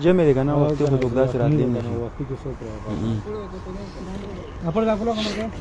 جمع دي کنه وخت په دوګدا سره راتلې نه وخت کې څو پر خپل غاکلو کوم کې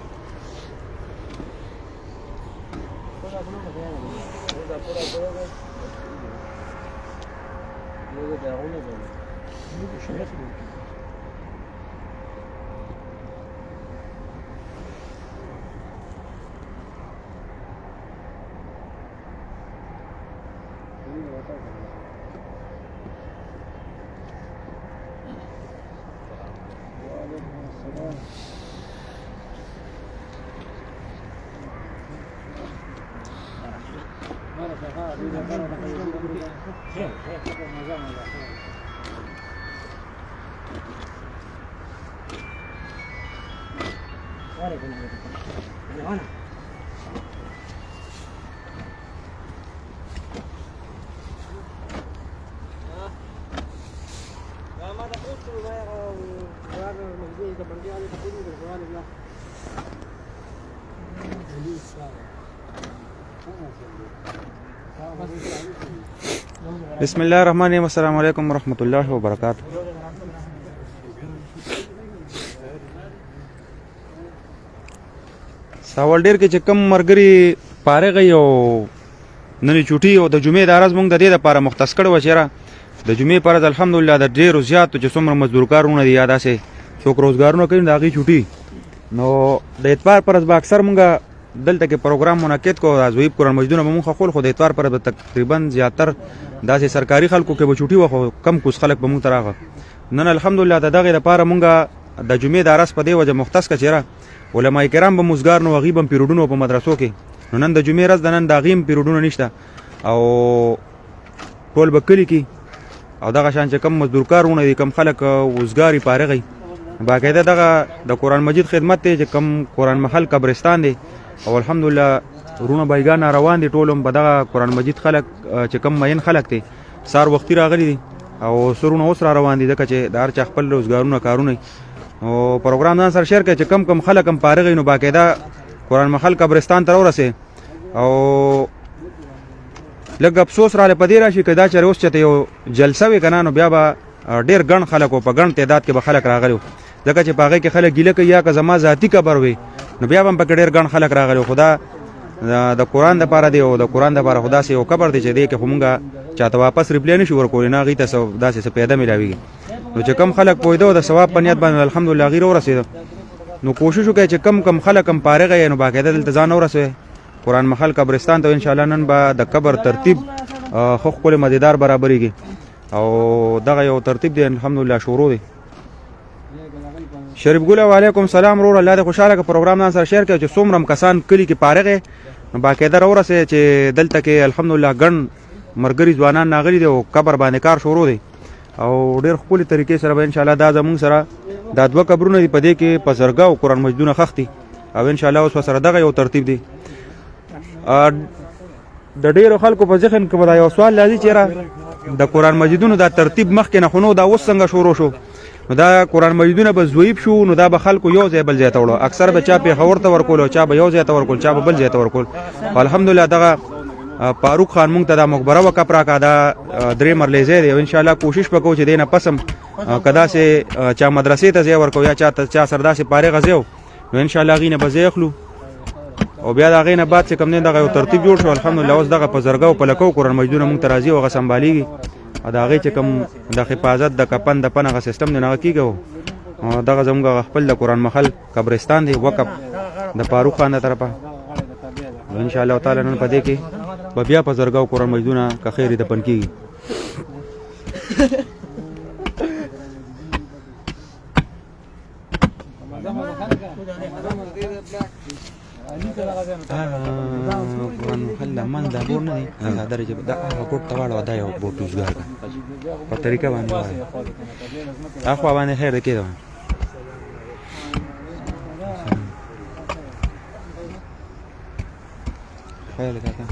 بسم الله الرحمن الرحیم. السلام علیکم ورحمۃ اللہ وبرکاتہ. ساولډیر کې چې کم مرګري فارغ یو نن چوټي او د جمعې د ارز مونږ د دې لپاره مختص کړو چیرې د جمعې پر الحمدلله د ډېرو زیاتو چې څومره مزدور کارونه دي یا داسې څوک روزګارونه کوي د هغې چوټي نو د اتوار پر ورځ به اکثر مونږ دلته کې پروګرام منعقد کو د ضعیف قرآن مجدونه به مونږ خپل خو د اتوار پر ورځ تقریبا زیاتر داسې سرکاري خلکو کې به چوټي وه خو کم کوس خلک به مونږ ته راغله. نن الحمدلله د دغې لپاره مونږ د جمعې د ارز په دې وجه مختص کړه چیرې علما کرام به مزګار نو هغوی به هم پیریډونه په مدرسو کې نو نن د جمعې ورځ د نن د هغې هم پیریډونه نشته او ټول به کلي کې او دغه شان چې کم مزدور کارونه دي کم خلک وزګاري فارغ باقاعده دغه د قرآن مجید خدمت دی چې کم قرآن محل قبرستان دی او الحمدلله رونه بایګان روان دي ټول هم به دغه قرآن مجید خلک چې کم مین خلک دي سار وختي راغلي دي او سرونه اوس را روان دي ځکه چې د هر چا خپل روزګارونه کارونه او پروګرام ځان سره شیر کړئ چې کم خلک هم فارغ نو باقاعده قرآن محل قبرستان ته راورسئ او لږ افسوس راله په دې راشي که دا چېرې اوس چېرته یو جلسه وي که نه نو بیا به ډېر ګڼ خلک و په ګڼ تعداد کې به خلک راغلي وو ځکه چې په هغې کې خلک ګیله کوي یا که زما ذاتي قبر وي نو بیا به هم پکې ډېر ګڼ خلک راغلي وو خو دا د قرآن دپاره دی او د قرآن دپاره خو داسې یو قبر دی چې دی کې خو مونږ چاته واپس ریپلی نه شو ورکولی نه هغوی ته داسې څه پیدا میلاویږي نو چې کم خلک پوهېده او د ثواب په نیت باندې الحمدلله هغوی راورسېده نو کوشش وکړئ چې کم خلک هم فارغه یې نو باقاعده دلته ځان ورسوئ قرآن محل قبرستان ته انشاءالله نن به د قبر ترتیب خو ښکلی مزیدار برابرېږي او دغه یو ترتیب دی الحمدلله شروع دی. شریف ګله وعلیکم سلام ورور الله دې خوشحاله که پروګرام ځان سره شیر کړئ چې څومره هم کسان کلي کې فارغ یې نو باقاعده راورسئ چې دلته کې الحمدلله ګڼ ملګري ځوانان راغلي دي او قبر باندې کار شروع دی او ډېر ښکلې طریقې سره به انشاءالله دا زمونږ سره دا دوه قبرونه دي په دې کې په زرګه او قرآن مجدونه خښ دي او انشاءالله اوس سره دغه یو ترتیب دی. د ډېرو خلکو په ذهن کې به دا یو سوال راځي چېرې د قرآن مجیدونو دا ترتیب مخکې نه خو نو دا اوس څنګه شروع شو نو دا قرآن مجیدونه به ضعیف شو نو دا به خلکو یو ځای بل ځای ته وړو اکثر به چا پېښور ته ورکول او چا به یو ځای ته ورکول چا به بل ځای ته ورکول الحمدلله دغه فاروق خان مونږ ته دا مقبره وقف راکړه دا درې مرلې ځای دی او انشاءالله کوشش به کوو چې دې نه پس هم که داسې چا مدرسې ته ځای ورکوو یا چا سره داسې فارغه ځای و نو انشاءالله هغې نه به ځای اخلو او بیا د هغې نه بعد چې کوم دی دغه یو ترتیب جوړ شو الحمدلله اوس دغه په زرګه او په لکو قرآن مجدونه مونږ ته راځي او هغه سمبالیږي او د هغې چې کوم د حفاظت د کفن د پن هغه سیستم دی نه هغه کېږي او دغه زموږ خپل د قرآن محل قبرستان دی وقف د فاروق خان د طرفه انشاءالله تعالی نن په دې کې به بیا په زرګه او قرآن مجدونه که خیر یې دفن کېږي. قرآن محل من دا بور نه دی دا درجه دا هغه بوټ ته واړوه دا یو بوټ وزګار ده په طریقه باندې وایه اخوا باندې خیر دی کېده خیر کاکا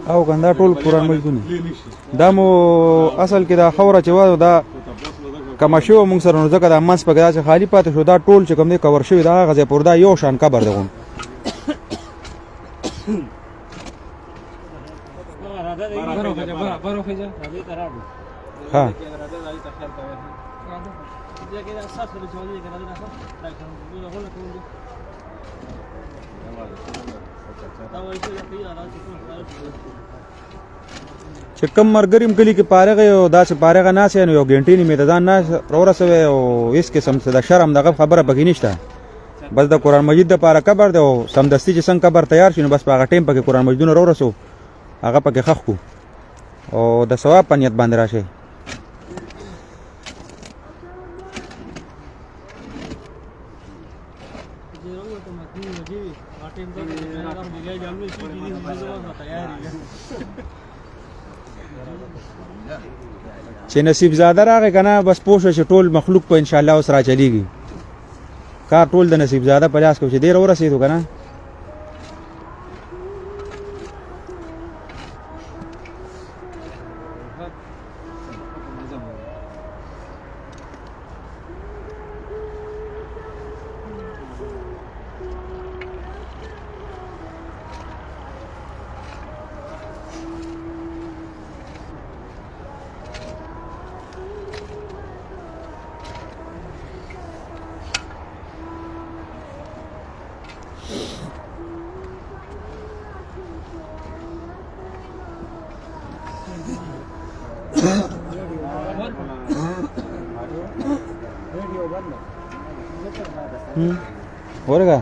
او کنده ټول قران مجدونه دا مو اصل کې دا خوره چې و دا کما شو مونږ سره نو ځکه د امانس په ګدا چې خالی پاتې شو دا ټول چې کوم دی کور شوی دا غزه پور دا یو شان قبر دغون ها چې کم مرګریم کلی کې پارغه یو داسې پارغه ناس نو یو غنټې نیمه د ځان ناس ورسوي او هیڅ قسم څه د شرم دغه خبره پکې نشته بس د قران مجید د پاره قبر دی او سمدستي چې څنګه قبر تیار شي نو بس په هغه ټیم پکې قران مجیدونه ورسو هغه پکې خخ کو او د ثواب په نیت باندې راشي چې نصیب زاده راغی کنه بس پوښه چې ټول مخلوق په ان شاء الله اوس را چلیږي کار ټول د نصیب زاده په لاس کې چې ډیر ورسېدو کنه ورګه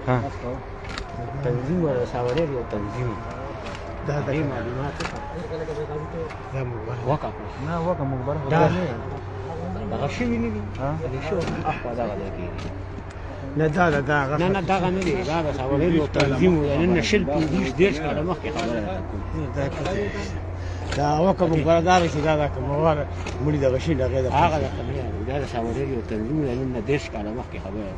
ها تنظیم ولا ساوري او تنظیم دا د معلومات وقف نه وکه مخبر دا هغه شی نه دي ها شو اخوا دا غلطي نه نه دا غنه دي دا ساوري او تنظیم لان شل پولیس دیش کړه مخکې خبره دا وکه مخبردار شي دا کوم وره مړي د غشي لغه دا هغه دا ساوري او تنظیم لان دیش کړه مخکې خبره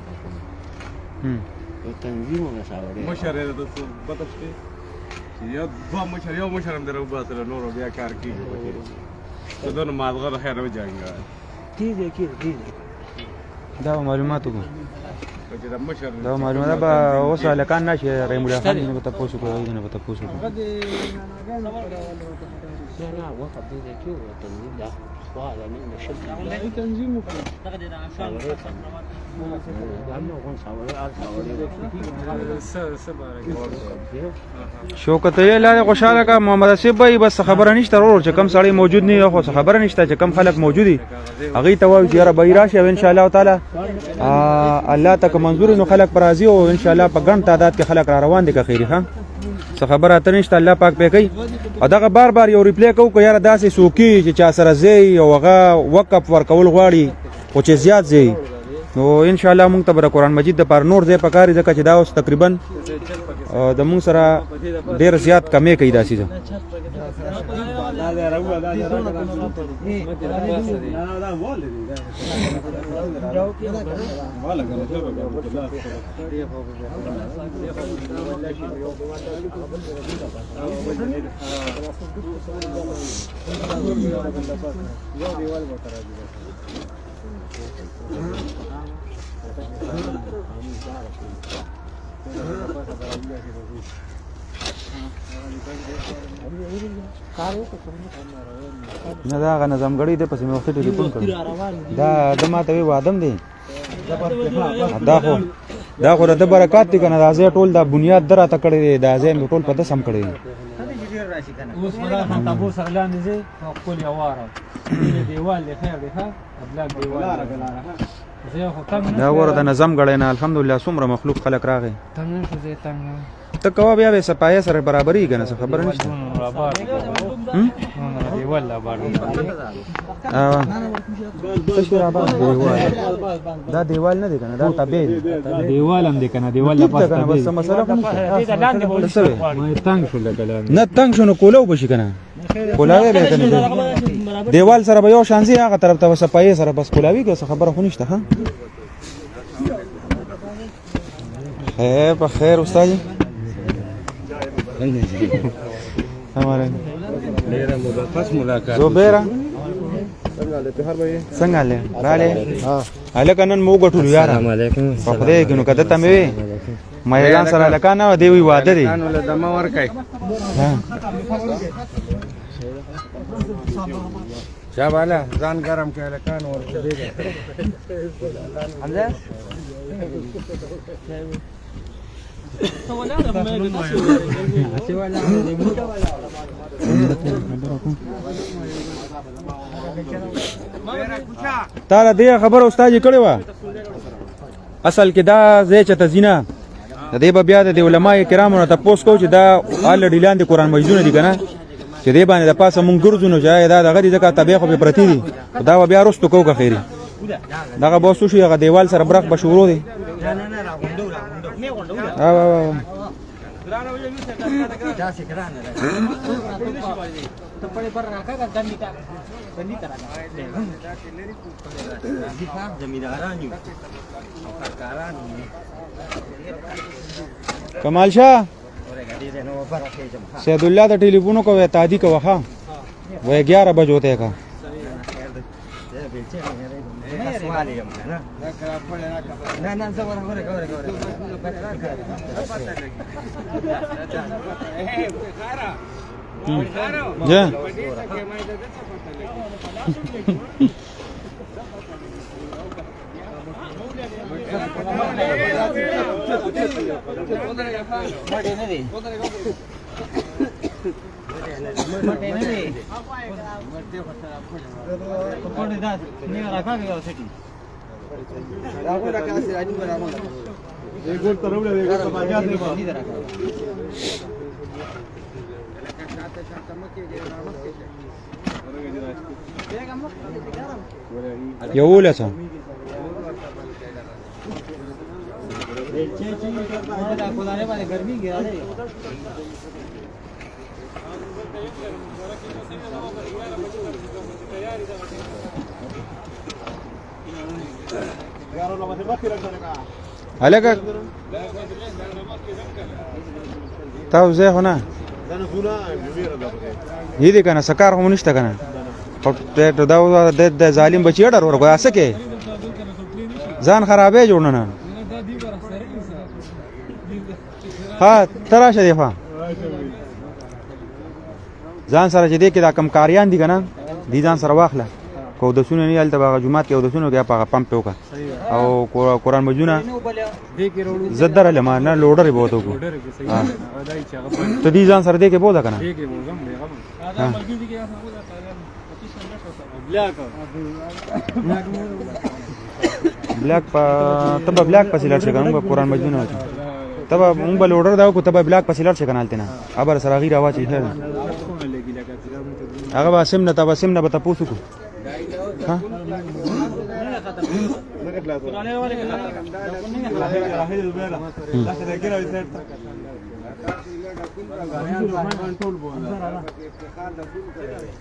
او تنظیم ولا ساوري مشر د پته شته یا دوه مشر یو مشر هم درو باسل نور بیا کار کیږي ته دونه مازغه خیر و جانګا تیزه کې دا معلوماتو کو چې د مشر دا معلومات به اوس الکان نشي ریموډا خان نه ته پوسو کوی نه ته پوسو نه وقف دې کې او تنظیم دا خوا دا نه شل تنظیم وکړه دا عشان شوکت یې لاله خوشاله کا محمد اسیب بھائی بس خبره نشته ورور چې کم سړی موجود نه خو خبره نشته چې کم خلک موجودي هغه ته وایي چې را به راشي ان شاء الله تعالی الله تک منظور نو خلک پر راضي او ان شاء الله په ګڼ تعداد کې خلک را روان دي که خیری ها څه خبره اتر نشته الله پاک په کوي او دغه بار بار یو ریپلی کو یاره داسې سوکی چې چا سره زی او هغه وقف ورکول غواړي او چې زیات زی نو ان شاء الله مونږ ته به قرآن مجید د پر نور ځای پکاري ځکه چې دا اوس تقریبا د مونږ سره ډېر زیات کمې کوي دا سیزه نه دا هغه نظام ګړی دی پسې مې وخت ټلیفون کړ دا د ماته وی وادم دی دا خو د برکات دی کنه دا ځای ټول دا بنیاد دراته کړی دی دا ځای مې ټول په دسم کړی دی اوس په خان تاسو سره لاندې زه خپل یواره دیوال له خیر دی ها ابلاک دیوال دا وره د نظم غړی نه الحمدلله څومره مخلوق خلق راغی تنګ شو زه تنګ ته کوه بیا به صفایه سره برابرۍ کنه څه خبره نشته دیوال لا باندې دا دیوال نه دی کنه دا تابع دی دیوال هم دی کنه دیوال لا پاسه کنه بس مسله کوم ما تنګ شو لګل نه تنګ شو نو کولو بشي کنه کولاوي به کنه دیوال سره به یو شانزي هغه طرف ته صفایه سره بس کولاوي که څه خبره خو نشته ها په خیر استاد हमारे मेरा मुलाकात मुलाकात زبیره څنګه له رااله الک نن مو غټول یار السلام علیکم په خدای کې نو کده ته مې مېلان سره لکانه دی وی واده دی کانو له دما ور کوي شاباله ځان ګرم کړه لکان ور کوي حمزه تعالی دې خبر استاد کړي وا اصل کې دا زې چته زینا د دې بیا د علماء کرامو نه تاسو کو چې دا الډی لاندې قران مجدونه دي کنه چې دې باندې د پاسه مونږ ګرځونو چې دا دغه دي ځکه تبع خو به پرتی دي دا بیا رستو کو که خیری دغه بوسو شي هغه دیوال سره برخ بشورو دي کمال شاه سید الله د ټلیفون کو وې تادی کو وها و 11 بجې ہوتے کا جا یوله څه هلکه تاسو زه هونه دې کنه سکار هم نشته کنه ته دا د ظالم بچی ډر ورغو اسکه ځان خرابې جوړنه ها تراشه دی ها ځان سره چې دې کې دا کم کاریان دي کنه دي ځان سره واخله کو د سونه نه الته باغ جمعات کې او د سونه کې په پمپ وکا او قرآن مجونه زدر لما نه لوډر به وته کو ته دي ځان سره دې کې بودا کنه بلاک په تبه بلاک پسې لړ شي کنه قرآن مجونه تبه مونږ بل اورډر دا کو تبه بلاک پسې لړ شي کنه الته نه ابر سره غیر اواز یې هغه واسم نه تبه سم نه به تاسو کو ها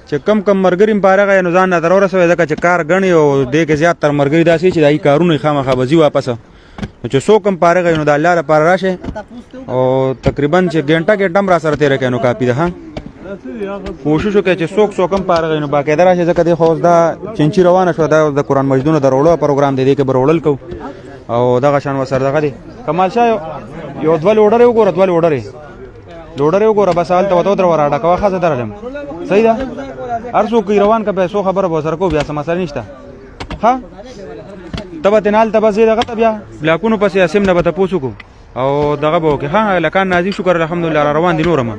چې کم مرګري پاره نو ځان نه درور سوې ځکه چې کار غني او دې کې زیات تر مرګري داسې چې دای کارونه خامخا بزي واپس چې څو کم پاره نو د الله لپاره راشه او تقریبا چې ګنټه را سره تیر کینو کاپی ده ها کوشش وکړئ چې څوک کم پاره نو باقاعده راشه ځکه د خوځ دا چنچي روانه شو دا د قران مجدونو درولو پروګرام دی کې برولل کو او دغه شان وسر دغه دی کمال شاه یو دوه لوډر یو ګور دوه لوډر یو ګور بس حالت وته در وراډه کا خاصه درلم صحیح ده ارسو کی روان کا پیسو خبر به سر کو بیا سم مسله نشته ها تبه تنال تبه زیدغه بیا بلاکونو پسې اسیم نه به تاسو کو او دغه به کې ها لکان نازي شکر الحمدلله روان دي نورم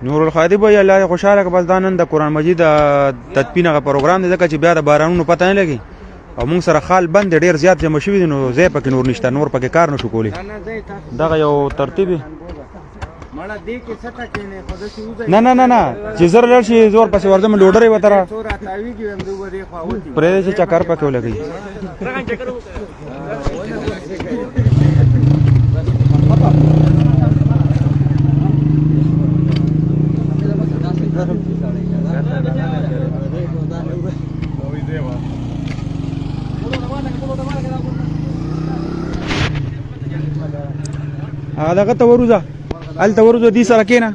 نور الخادب یا الله خوشاله که بس دانن د قران مجید تدپینه پروګرام دی ځکه چې بیا د بارانونو پته نه لګي او موږ سره خال بند ډیر زیات جمع شوی دي نو زه پکې نور نشته نور پکې کار نشو کولی دغه یو ترتیب نه چې زر لړ شي زور پسې ورځم لوډرې وتره پرې چې چکر پکې ولګي دغه توروزه ال توروزه دي سره کېنه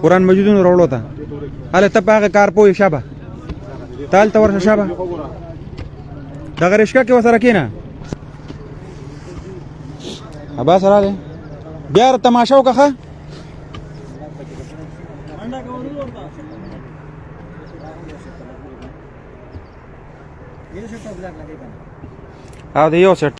قران مجیدونو راوړو ته ال ته پاغه کار پوي شابه تال تور شابه دغه رشکا کې وسره کېنه ابا سره ده بیا تماشا وکړه او د یو سټ